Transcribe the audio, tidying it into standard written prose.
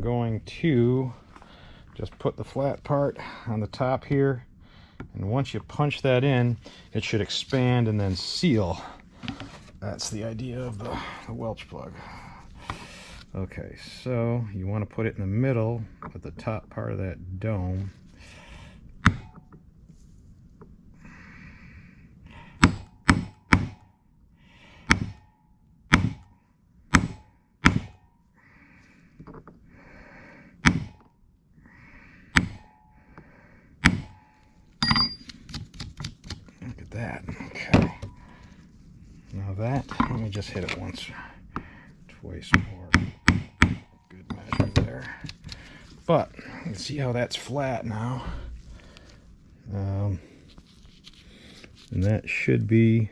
I'm going to just put the flat part on the top here, and once you punch that in, it should expand and then seal. That's the idea of the Welch plug. Okay, so you want to put it in the middle of the top part of that dome. Look at that. Okay. Now that, let me just hit it once, twice more. Good measure there. But you see how that's flat now. And that should be